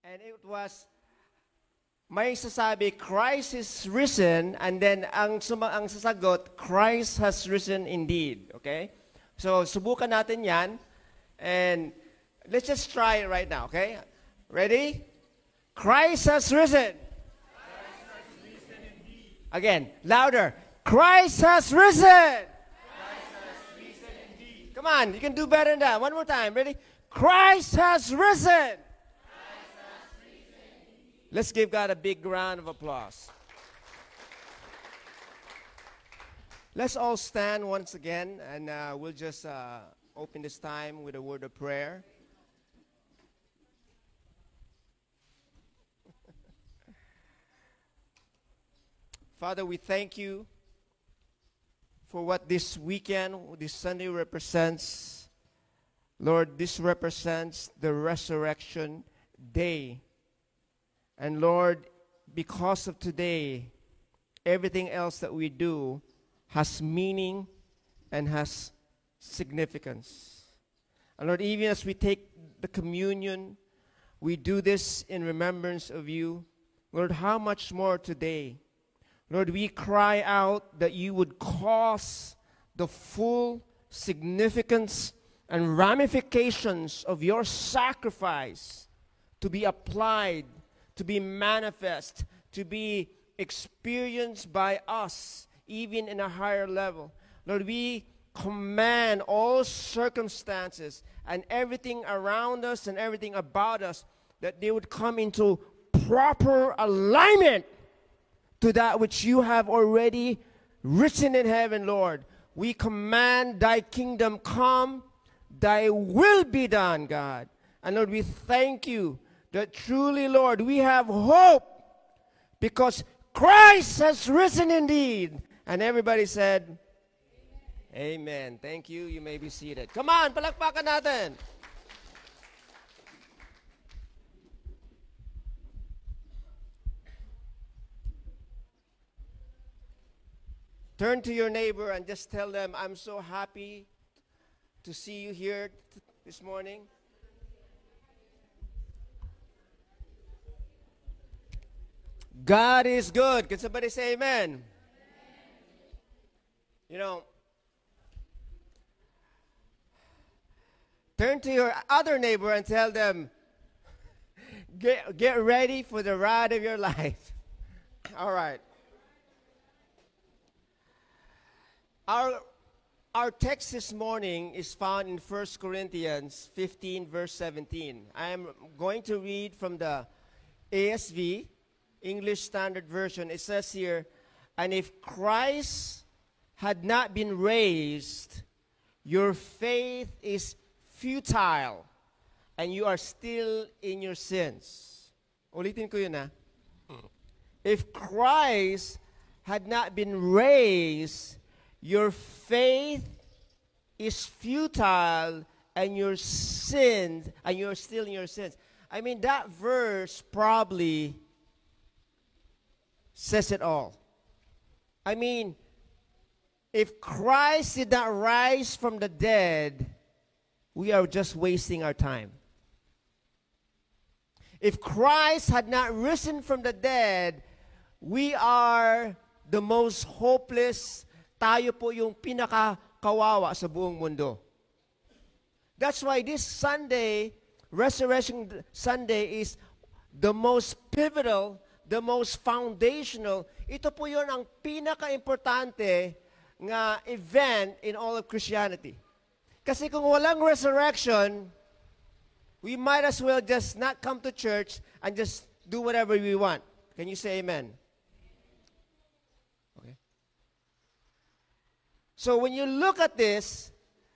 And it was, may sasabi, Christ is risen, and then ang sasagot, Christ has risen indeed. Okay? So, subukan natin yan. And let's just try it right now, okay? Ready? Christ has risen. Christ has risen indeed. Again, louder. Christ has risen. Christ has risen indeed. Come on, you can do better than that. One more time. Ready? Christ has risen. Christ has risen indeed. Let's give God a big round of applause. Let's all stand once again, and we'll just open this time with a word of prayer. Father, we thank you for what this weekend, this Sunday represents. Lord, this represents the resurrection day. And Lord, because of today, everything else that we do has meaning and has significance. And Lord, even as we take the communion, we do this in remembrance of you. Lord, how much more today? Lord, we cry out that you would cause the full significance and ramifications of your sacrifice to be applied, to be manifest, to be experienced by us, even in a higher level. Lord, we command all circumstances and everything around us and everything about us that they would come into proper alignment to that which you have already written in heaven, Lord. We command thy kingdom come, thy will be done, God. And Lord, we thank you that truly, Lord, we have hope because Christ has risen indeed. And everybody said, Amen. Thank you. You may be seated. Come on, palakpakan natin. Turn to your neighbor and just tell them, I'm so happy to see you here this morning. God is good. Can somebody say amen? Amen. You know, turn to your other neighbor and tell them, get ready for the ride of your life. All right. Our text this morning is found in 1 Corinthians 15, verse 17. I am going to read from the ASV, English Standard Version. It says here, and if Christ had not been raised, your faith is futile, and you are still in your sins. Ulitin ko yun, ha? If Christ had not been raised, your faith is futile, and your sins, and you're still in your sins. I mean, that verse probably says it all. I mean, if Christ did not rise from the dead, we are just wasting our time. If Christ had not risen from the dead, we are the most hopeless. Tayo po yung pinakakawawa sa buong mundo. That's why this Sunday, Resurrection Sunday, is the most pivotal, the most foundational. Ito po yun ang pinaka-importante nga event in all of Christianity. Kasi kung walang resurrection, we might as well just not come to church and just do whatever we want. Can you say amen? Okay. So when you look at this,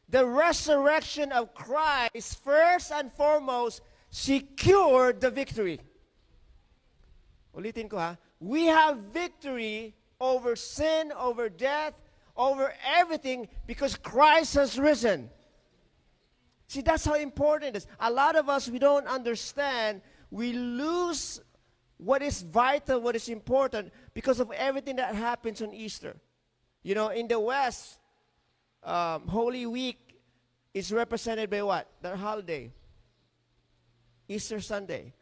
the resurrection of Christ, first and foremost, secured the victory. Ulitin ko, ha. We have victory over sin, over death, over everything because Christ has risen. See, that's how important it is. A lot of us, we don't understand. We lose what is vital, what is important because of everything that happens on Easter. You know, in the West, Holy Week is represented by what? Their holiday. Easter Sunday.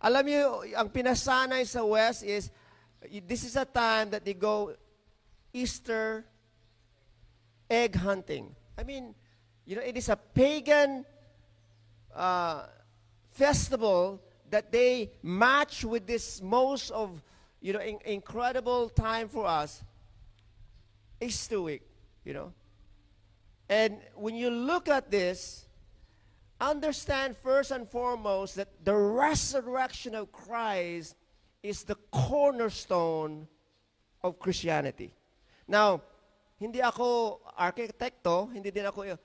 Alam niyo, ang pinasanay sa West is, this is a time that they go Easter egg hunting. I mean, it is a pagan festival that they match with this most of, incredible time for us, Easter week, And when you look at this, understand first and foremost that the resurrection of Christ is the cornerstone of Christianity. Now, hindi ako arkitekto, hindi din ako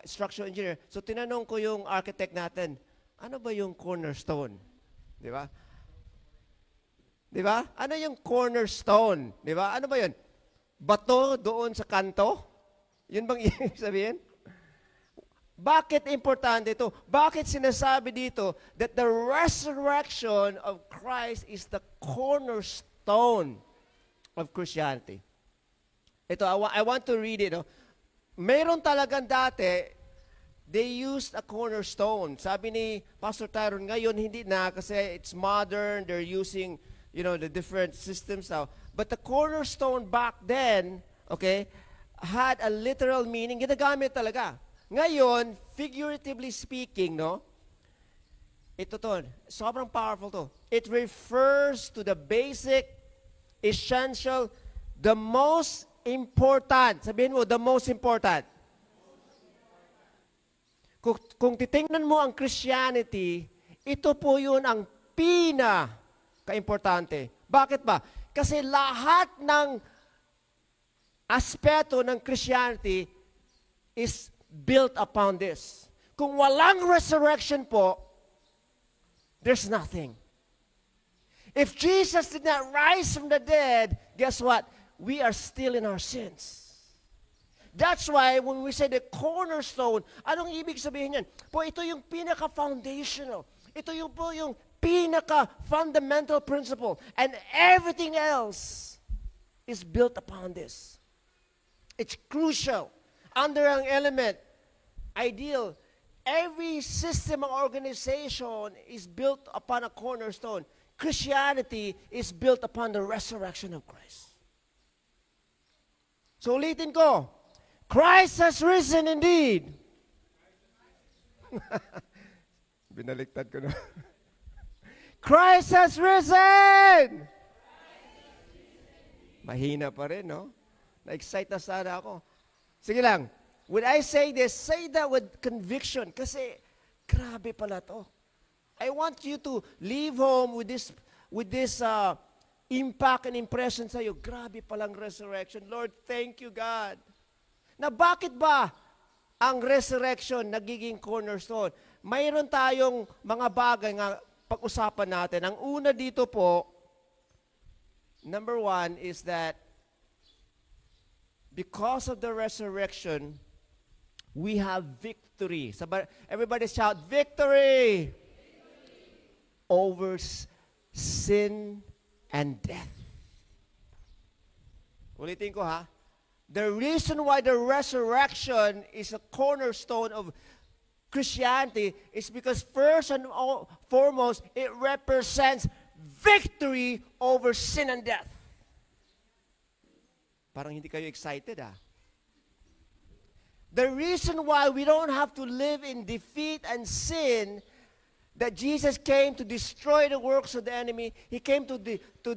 structural engineer. So tinanong ko yung architect natin, ano ba yung cornerstone? Di ba? Di ba? Ano yung cornerstone? Di ba? Ano ba yun? Bato doon sa kanto? Yun bang ibig sabihin? Bakit importante ito? Bakit sinasabi dito that the resurrection of Christ is the cornerstone of Christianity? Ito, I want to read it. Mayroon talagang dati, they used a cornerstone. Sabi ni Pastor Tyron, ngayon hindi na kasi it's modern, they're using, the different systems now. But the cornerstone back then, okay, had a literal meaning. Ginagamit talaga. Ngayon, figuratively speaking, ito to, sobrang powerful to. It refers to the basic, essential, the most important. Sabihin mo, the most important. Kung titingnan mo ang Christianity, ito po yun ang pinaka-importante. Bakit ba? Kasi lahat ng aspeto ng Christianity is built upon this. Kung walang resurrection po, there's nothing. If Jesus did not rise from the dead, guess what? We are still in our sins. That's why when we say the cornerstone, anong ibig sabihin yan? Po, ito yung pinaka-foundational. Ito yung po yung pinaka-fundamental principle. And everything else is built upon this. It's crucial. Under ang element, ideal, every system or organization is built upon a cornerstone. Christianity is built upon the resurrection of Christ. So ulitin ko, Christ has risen indeed. Binaliktad ko na. Christ has risen! Mahina pa rin, no? Na-excite na sana ako. Sige lang. When I say this, say that with conviction. Kasi, grabe pala to. I want you to leave home with this impact and impression sa'yo. Grabe palang resurrection. Lord, thank you, God. Na bakit ba ang resurrection nagiging cornerstone? Mayroon tayong mga bagay nga pag-usapan natin. Ang una dito po, number one is that because of the resurrection, we have victory. Everybody shout, victory! Over sin and death. Ulitin ko ha. The reason why the resurrection is a cornerstone of Christianity is because first and foremost, it represents victory over sin and death. Parang hindi kayo excited, ah. The reason why we don't have to live in defeat and sin, that Jesus came to destroy the works of the enemy. He came to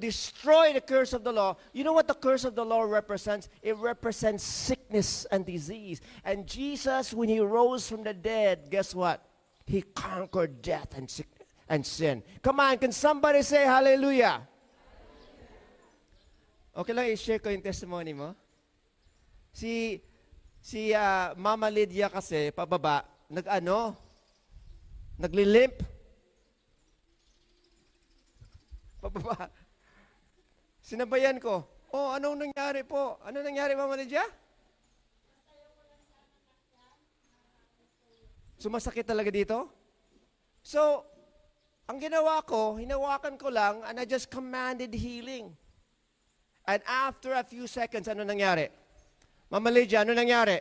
destroy the curse of the law. You know what the curse of the law represents? It represents sickness and disease. And Jesus, when He rose from the dead, guess what? He conquered death and sickness and sin. Come on, can somebody say hallelujah? Okay lang, i-share ko yung testimony mo. Si Mama Lydia kasi, pababa, naglilimp. Pababa. Sinabayan ko. Oh, anong nangyari po? Ano nangyari, Mama Lydia? Sumasakit talaga dito? So, ang ginawa ko, hinawakan ko lang, and I just commanded healing. And after a few seconds, ano nangyari? Mama Lydia, ano nangyari?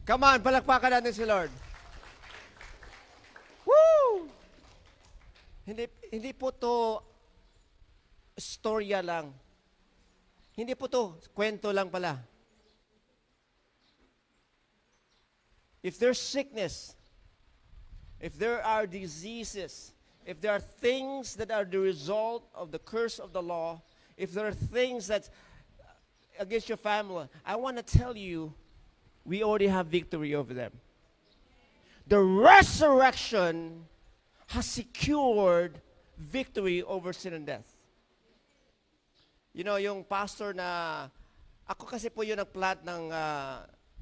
Come on, palakpakan natin si Lord. Woo! Hindi po to storya lang. Hindi po to kwento lang pala. If there's sickness, if there are diseases, if there are things that are the result of the curse of the law, if there are things that against your family, I want to tell you, we already have victory over them. The resurrection has secured victory over sin and death. You know, yung pastor na, ako kasi po yung nag-plant ng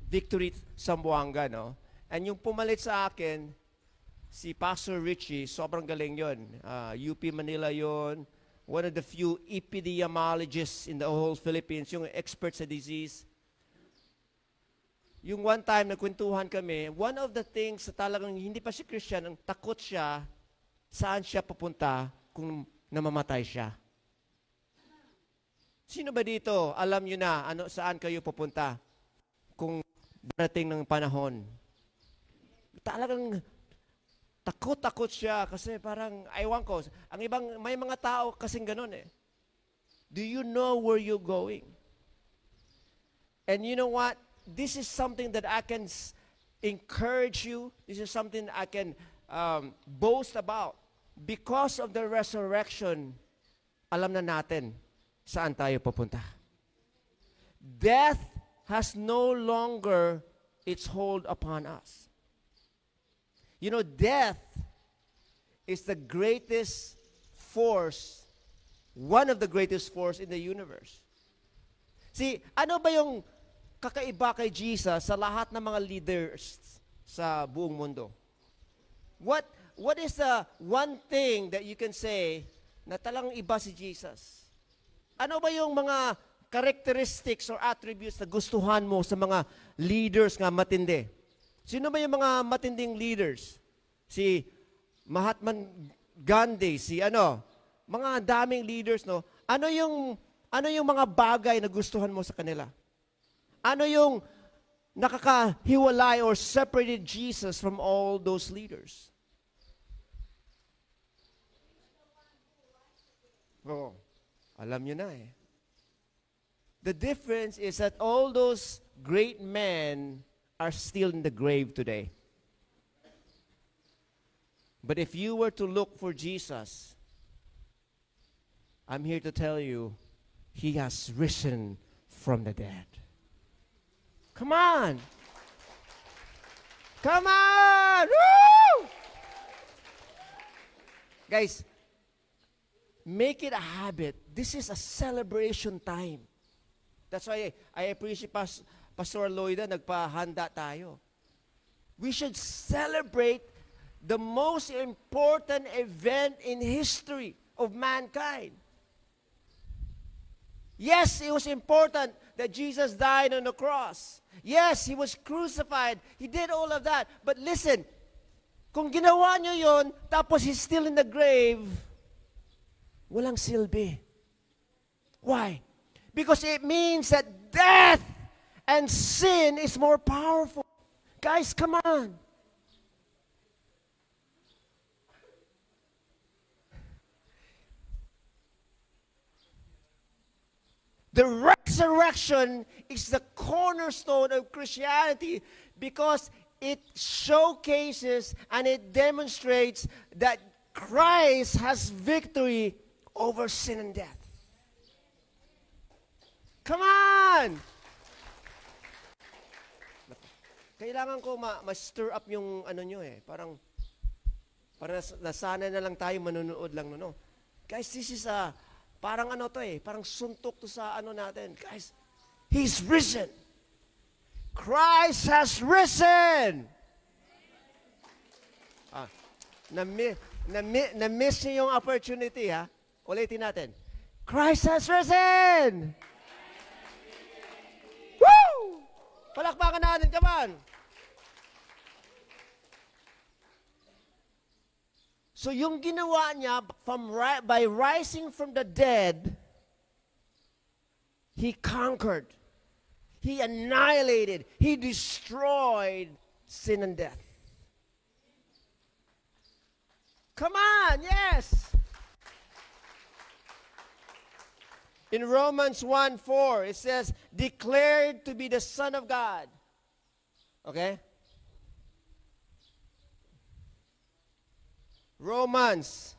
Victory Zamboanga, no? And yung pumalit sa akin, si Pastor Richie, sobrang galing yun. UP Manila yun. One of the few epidemiologists in the whole Philippines, yung expert sa disease. Yung one time, nagkwentuhan kami, one of the things na talagang hindi pa si Christian, ang takot siya, saan siya pupunta kung namamatay siya. Sino ba dito, alam nyo na, saan kayo pupunta kung darating ng panahon? Talagang takot siya kasi parang, aywan ko, ang ibang, may mga tao kasing ganun eh. Do you know where you're going? And you know what? This is something that I can encourage you. This is something I can boast about. Because of the resurrection, alam na natin saan tayo pupunta. Death has no longer its hold upon us. You know, death is the greatest force, one of the greatest force in the universe. See, ano ba yung kakaiba kay Jesus sa lahat ng mga leaders sa buong mundo? What is the one thing that you can say na talagang iba si Jesus? Ano ba yung mga characteristics or attributes na gustuhan mo sa mga leaders nga matindi? Sino ba yung mga matinding leaders? Si Mahatma Gandhi, mga daming leaders, no? Ano yung mga bagay na gustuhan mo sa kanila? Ano yung nakakahiwalay or separated Jesus from all those leaders? Oo. Alam nyo na eh. The difference is that all those great men are still in the grave today. But if you were to look for Jesus, I'm here to tell you, He has risen from the dead. Come on! Come on! Woo! Guys, make it a habit. This is a celebration time. That's why I appreciate Pastor Lloyda, nagpahanda tayo. We should celebrate the most important event in history of mankind. Yes, it was important that Jesus died on the cross. Yes, He was crucified. He did all of that. But listen, kung ginawa niyo yon, tapos He's still in the grave, walang silbi. Why? Because it means that death and sin is more powerful. Guys, come on. The resurrection is the cornerstone of Christianity because it showcases and it demonstrates that Christ has victory over sin and death. Come on! Kailangan ko ma-stir up yung nyo eh. Parang nasanay na lang tayo, manunood lang no. Guys, this is parang parang suntok to sa natin. Guys, He's risen. Christ has risen. Na-miss niyo yung opportunity, ha? Ulitin natin. Christ has risen. Woo! Palakpakan natin, come on. So yung ginawa niya by rising from the dead, He conquered. He annihilated, He destroyed sin and death. Come on, yes! In Romans 1:4, it says, declared to be the Son of God. Okay? Romans.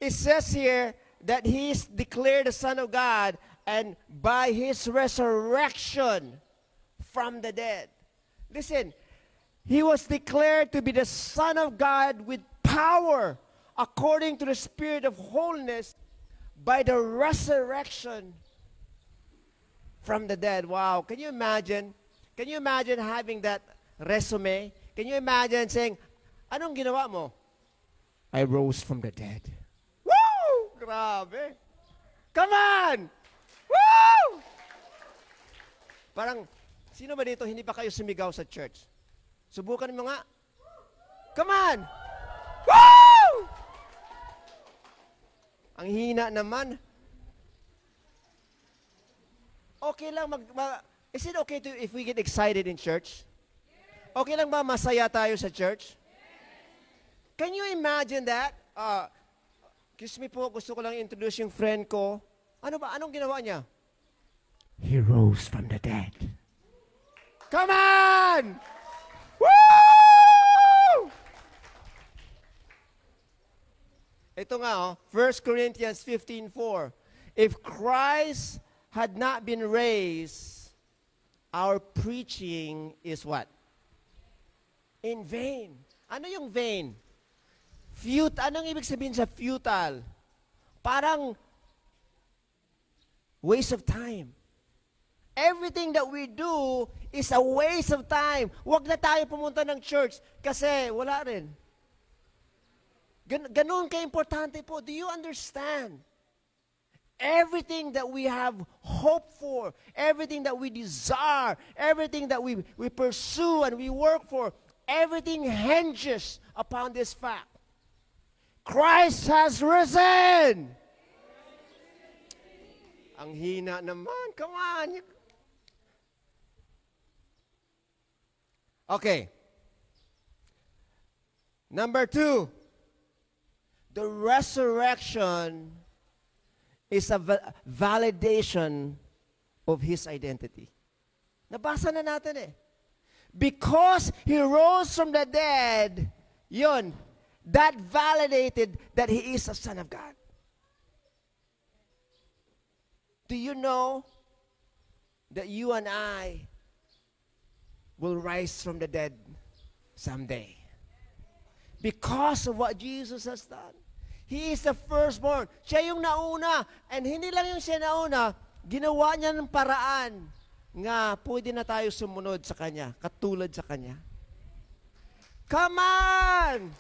It says here that He is declared the Son of God, and by His resurrection from the dead. Listen, He was declared to be the Son of God with power according to the Spirit of holiness by the resurrection from the dead. Wow, can you imagine? Can you imagine having that resume? Can you imagine saying, anong ginawa mo? I rose from the dead. Woo! Grabe. Come on! Woo! Parang, sino ba dito hindi pa kayo sumigaw sa church? Subukan mo nga. Come on! Woo! Ang hina naman. Okay lang is it okay if we get excited in church? Okay lang ba masaya tayo sa church? Can you imagine that? Excuse me po, gusto ko lang introduce yung friend ko. Ano ba? Anong ginawa niya? He rose from the dead. Come on! Woo! Ito nga, 1 Corinthians 15:4. If Christ had not been raised, our preaching is what? In vain. Ano yung vain? Anong ibig sabihin sa futile? Parang waste of time. Everything that we do is a waste of time. Huwag na tayo pumunta ng church kasi wala rin. Ganun ka-importante po. Do you understand? Everything that we have hope for, everything that we desire, everything that we pursue and we work for, everything hinges upon this fact. Christ has risen! Ang hina naman. Come on. Okay. Number 2. The resurrection is a validation of His identity. Nabasa na natin eh. Because He rose from the dead, yun, that validated that He is a Son of God. Do you know that you and I will rise from the dead someday? Because of what Jesus has done. He is the firstborn. Siya yung nauna. And hindi lang yung siya nauna, ginawa niya ng paraan nga pwede na tayo sumunod sa Kanya, katulad sa Kanya. Come on!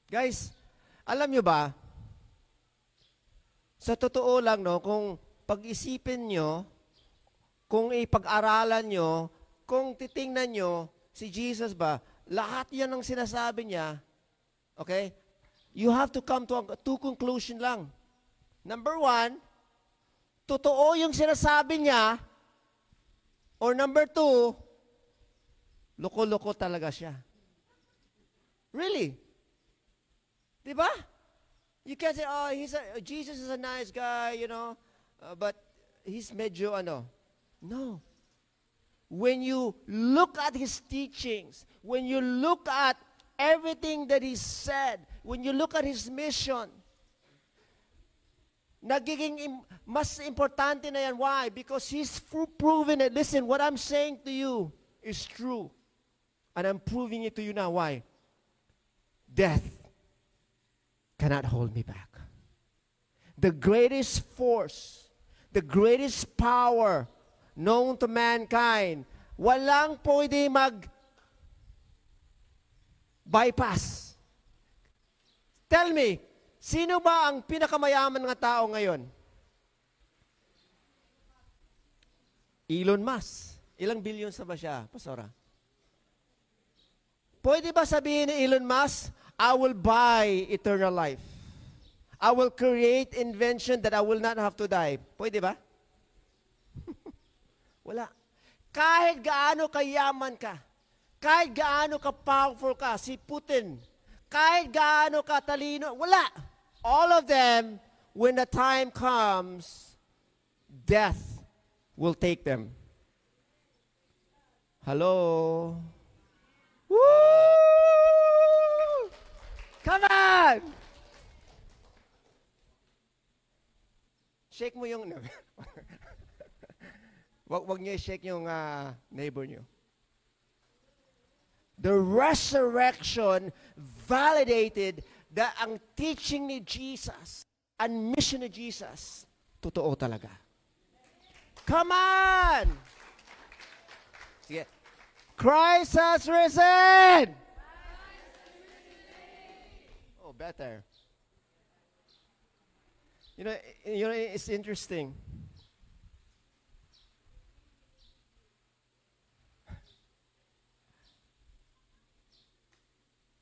Guys, alam nyo ba, sa totoo lang, no, kung pag-isipin nyo, kung ipag-aralan nyo, kung titingnan nyo, si Jesus ba, lahat yan ang sinasabi niya, okay? You have to come to two conclusion lang. Number 1, totoo yung sinasabi niya, or number 2, loko-loko talaga siya. Really? Diba? You can't say, oh, Jesus is a nice guy, you know, but he's medyo ano. No. When you look at His teachings, when you look at everything that He said, when you look at His mission, nagiging mas importante na yan. Why? Because He's proven it. Listen, what I'm saying to you is true. And I'm proving it to you now. Why? Death cannot hold me back. The greatest force, the greatest power known to mankind, walang pwede bypass. Tell me, sino ba ang pinakamayaman ng tao ngayon? Elon Musk. Ilang billions na ba siya, Pastora? Pwede ba sabihin ni Elon Musk, I will buy eternal life. I will create invention that I will not have to die. Pwede ba? Wala. Kahit gaano kayaman ka, kahit gaano ka powerful ka, si Putin, kahit gaano ka talino, wala. All of them, when the time comes, death will take them. Hello? Woo! Come on! Shake mo yung... wag niyo i-shake yung neighbor niyo. The resurrection validated that ang teaching ni Jesus and mission ni Jesus, totoo talaga. Come on! Sige. Christ has risen! Oh, better. You know, it's interesting.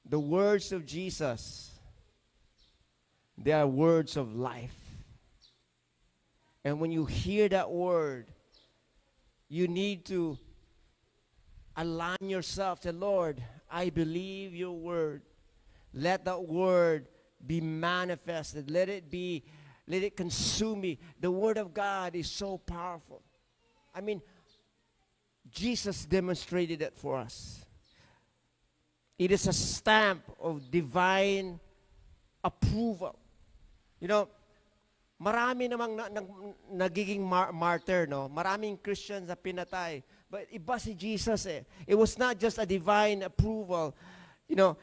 The words of Jesus, they are words of life. And when you hear that word, you need to align yourself to, Lord, I believe your word. Let that word be manifested. Let it consume me. The word of God is so powerful. I mean, Jesus demonstrated it for us. It is a stamp of divine approval. You know, marami namang nagiging martyr, no? Maraming Christians na pinatay. But iba si Jesus eh. It was not just a divine approval. You know,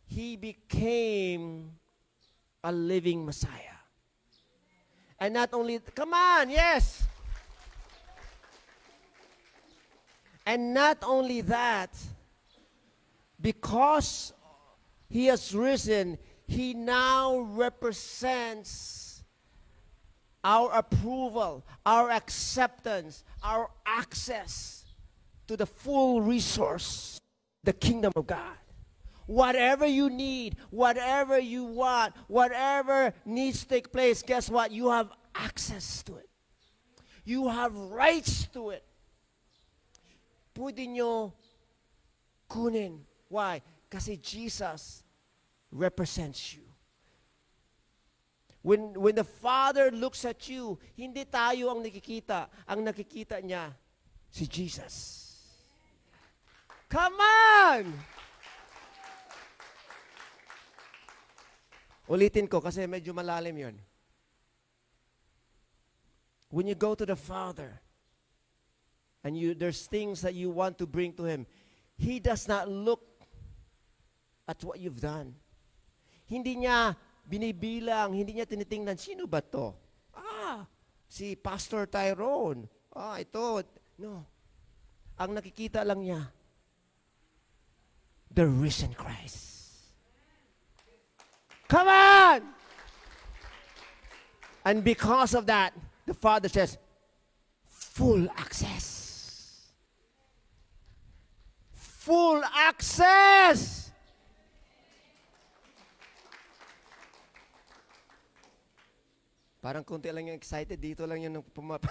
He became a living Messiah. And not only, come on, yes! And not only that, because He has risen, He now represents our approval, our acceptance, our access to the full resource, the kingdom of God. Whatever you need, whatever you want, whatever needs to take place, guess what? You have access to it. You have rights to it. Pwede nyo kunin. Why? Kasi Jesus represents you. When the Father looks at you, hindi tayo ang nakikita. Ang nakikita niya, si Jesus. Come on! Ulitin ko kasi medyo malalim yun. When you go to the Father, and there's things that you want to bring to Him, He does not look at what you've done. Hindi niya binibilang, hindi niya tinitingnan, sino ba to? Si Pastor Tyrone. Ito. No. Ang nakikita lang niya, the risen Christ. Come on! And because of that, the Father says, full access. Full access! Parang konti lang yung excited. Dito lang yung pumapa.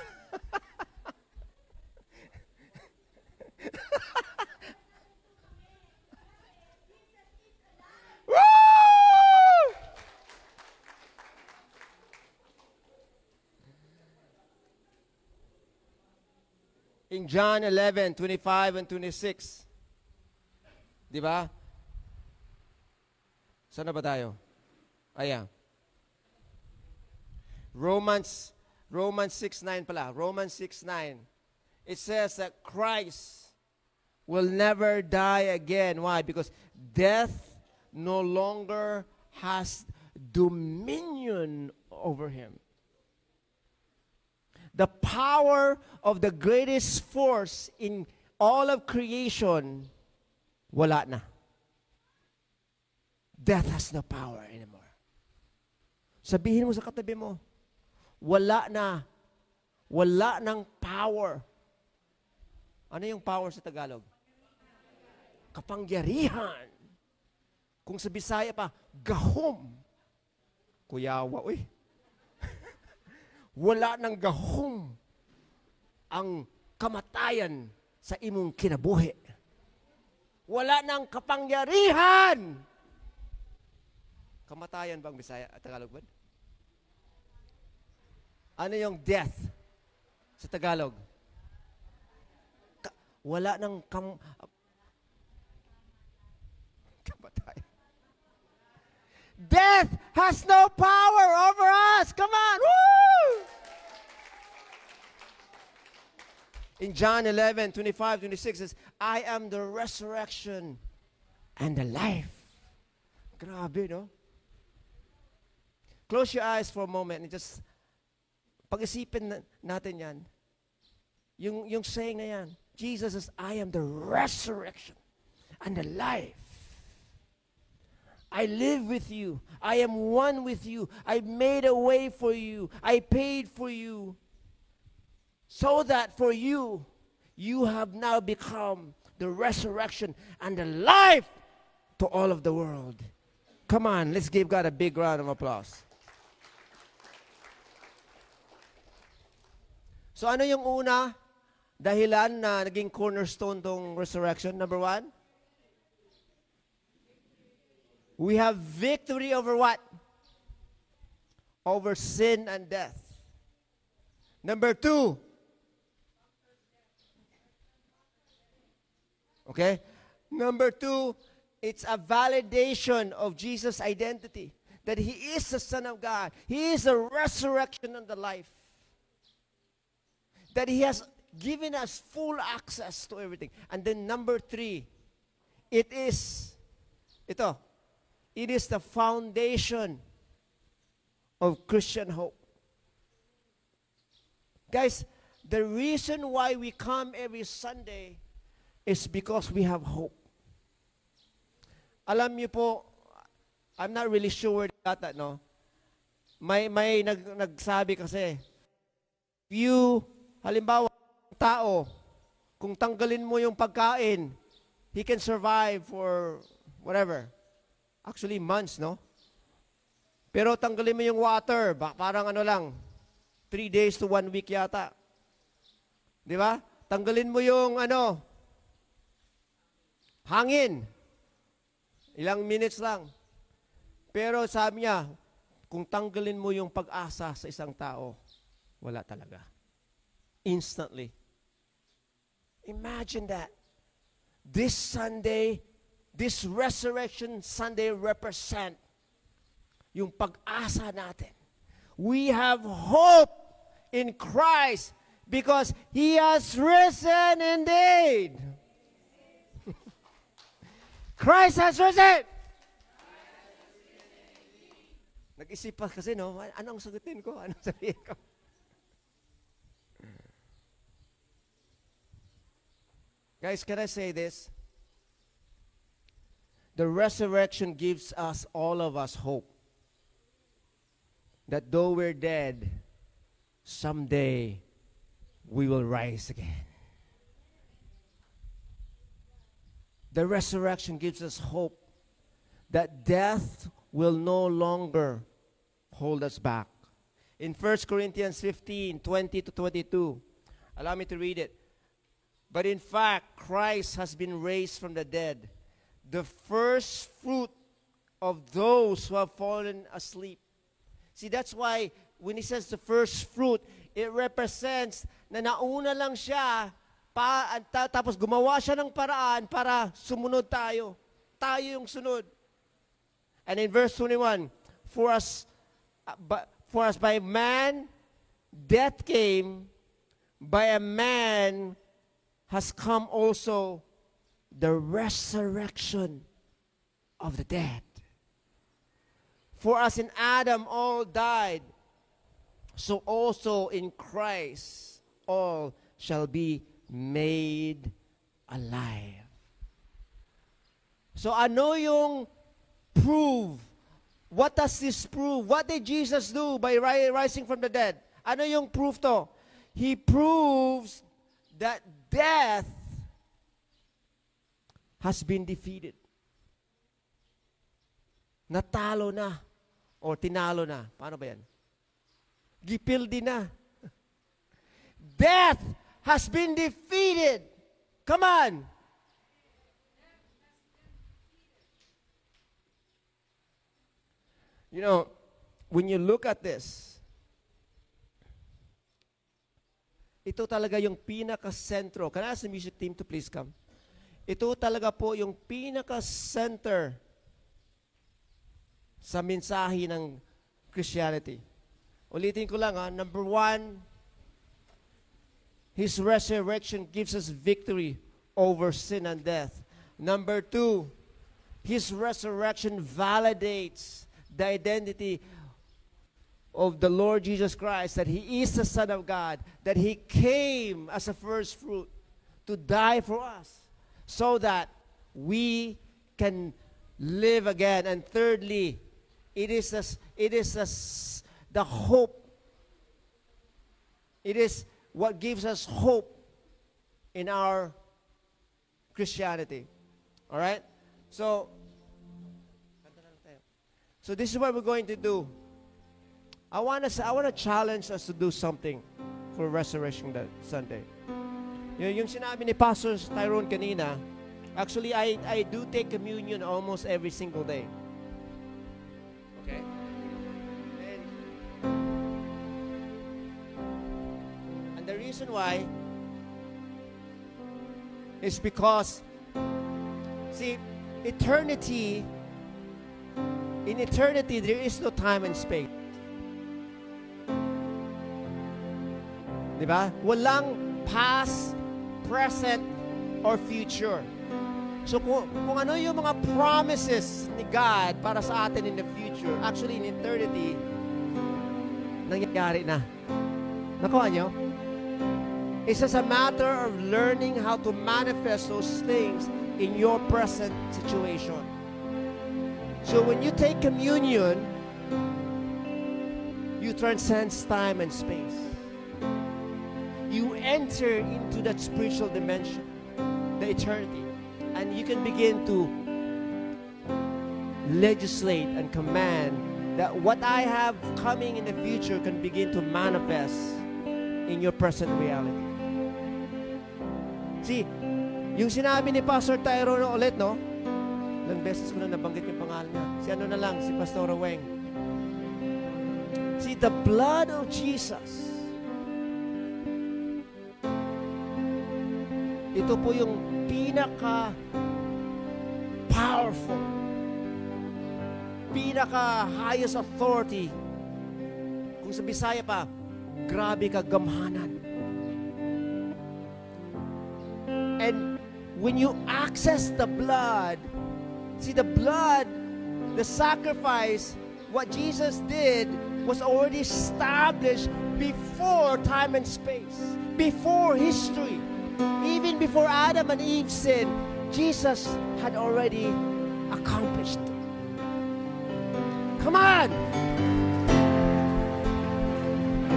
In John 11:25 and 26. Di ba? Saan na ba tayo? Ayan. Romans 6:9 pala. Romans 6:9. It says that Christ will never die again. Why? Because death no longer has dominion over him. The power of the greatest force in all of creation, wala na. Death has no power anymore. Sabihin mo sa katabi mo, wala na. Wala ng power Ano yung power sa Tagalog? Kapangyarihan. Kung sa Bisaya pa, gahom. Kuyawa, uy. Wala nang gahom ang kamatayan sa imong kinabuhi. Wala nang kapangyarihan. Kamatayan bang Bisaya at Tagalog ba? Ano yung death sa Tagalog? Wala nang kamatayan. Death has no power over us. Come on. Woo! In John 11:25-26 says, I am the resurrection and the life. Grabe, no? Close your eyes for a moment and just pag-isipin natin yan. Yung saying na yan. Jesus says, I am the resurrection and the life. I live with you. I am one with you. I made a way for you. I paid for you. So that for you, you have now become the resurrection and the life to all of the world. Come on, let's give God a big round of applause. So ano yung una dahilan na naging cornerstone tong resurrection? Number one? We have victory over what? Over sin and death. Number two. Okay? Number two, it's a validation of Jesus' identity. That He is the Son of God. He is the resurrection and the life. That He has given us full access to everything. And then number three, it is the foundation of Christian hope. Guys, the reason why we come every Sunday is because we have hope. Alam niyo po, I'm not really sure that, no? May nagsabi kasi, halimbawa, tao, kung tanggalin mo yung pagkain, he can survive for whatever. Actually, months, no? Pero tanggalin mo yung water, parang 3 days to 1 week yata. Di ba? Tanggalin mo yung hangin. Ilang minutes lang. Pero sabi niya, kung tanggalin mo yung pag-asa sa isang tao, wala talaga. Instantly. Imagine that. This Sunday, this Resurrection Sunday represent yung pag-asa natin. We have hope in Christ because He has risen indeed. Christ has risen! Nag-isip pa kasi, no? Anong sagutin ko? Anong sabihin ko? Guys, can I say this? The resurrection gives us, all of us, hope. That though we're dead, someday we will rise again. The resurrection gives us hope that death will no longer hold us back. In 1 Corinthians 15:20-22, allow me to read it. But in fact, Christ has been raised from the dead, the first fruit of those who have fallen asleep. See, that's why when he says the first fruit, it represents na nauna lang siya, tapos gumawa siya ng paraan para sumunod tayo. Tayo yung sunod. And in verse 21, for us by man, death came, by a man has come also the resurrection of the dead. For as in Adam all died, so also in Christ all shall be made alive. So ano yung prove? What does this prove? What did Jesus do by rising from the dead? Ano yung proof to? He proves that death has been defeated. Natalo na o tinalo na. Paano ba yan? Gipildi na. Death has been defeated. Come on. You know, when you look at this, ito talaga yung pinaka-sentro. Can I ask the music team to please come? Ito talaga po yung pinaka-center sa mensahe ng Christianity. Ulitin ko lang, number 1, His resurrection gives us victory over sin and death. Number 2, His resurrection validates the identity of the Lord Jesus Christ, that He is the Son of God, that He came as a first fruit to die for us so that we can live again. And thirdly, it is the hope. It is what gives us hope in our Christianity. All right? So this is what we're going to do. I want to challenge us to do something for Resurrection Sunday. Yung sinabi ni Pastor Tyrone kanina, actually, I do take communion almost every single day. Okay? And the reason why is because, see, in eternity, there is no time and space. Diba? Walang past, present, or future. So kung ano yung mga promises ni God para sa atin in the future, actually in eternity, nangyayari na. Nakuha nyo? It's just a matter of learning how to manifest those things in your present situation. So when you take communion, you transcend time and space. You enter into that spiritual dimension, the eternity, and you can begin to legislate and command that what I have coming in the future can begin to manifest in your present reality. See, yung sinabi ni Pastor Tyrone ulit, no? Ilang beses ko na nabanggit yung pangalan niya. Si ano na lang, si Pastor Weng. See, the blood of Jesus, ito po yung pinaka-powerful, pinaka-highest authority. Kung sa Bisaya pa, grabe kagamhanan. And when you access the blood, see the blood, the sacrifice, what Jesus did was already established before time and space, before history. Even before Adam and Eve sinned, Jesus had already accomplished it. Come on!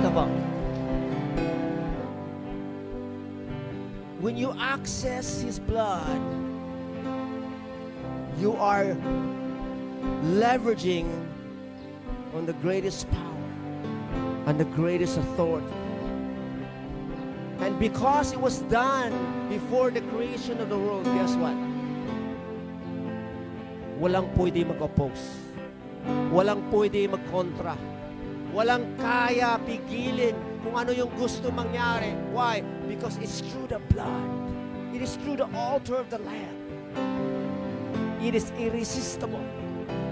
Ito po. When you access His blood, you are leveraging on the greatest power and the greatest authority. And because it was done before the creation of the world, guess what? Walang pwede mag-oppose. Walang pwede mag-kontra. Walang kaya pigilin kung ano yung gusto mangyari. Why? Because it's through the blood. It is through the altar of the Lamb. It is irresistible.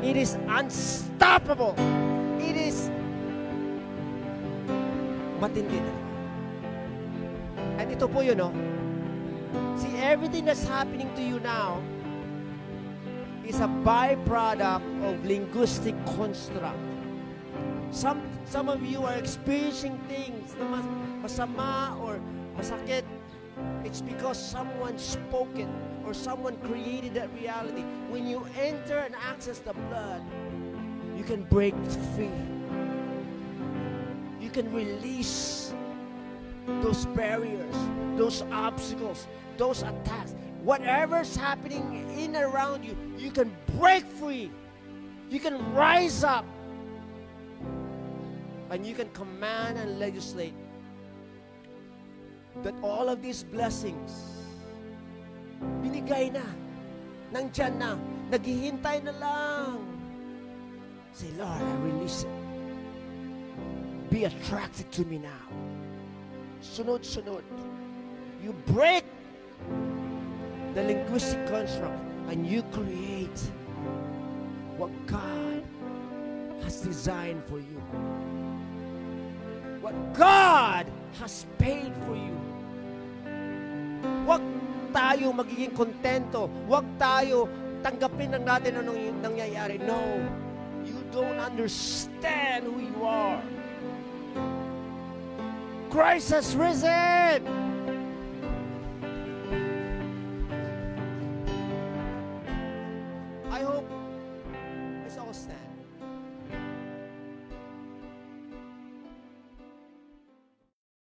It is unstoppable. It is matindi na. And ito po yun, no? See, everything that's happening to you now is a byproduct of linguistic construct. Some of you are experiencing things na masama or masakit. It's because someone spoke it or someone created that reality. When you enter and access the blood, you can break free. You can release those barriers, those obstacles, those attacks. whatever's happening in and around you, you can break free. You can rise up. And you can command and legislate that all of these blessings, binigay na, nandyan na, naghihintay na lang. Say, Lord, I release it. Be attracted to me now. Sunod-sunod. You break the linguistic construct and you create what God has designed for you. What God has paid for you. Huwag tayo magiging kontento. Huwag tayo tanggapin lang natin anong nangyayari. No. You don't understand who you are. Christ has risen.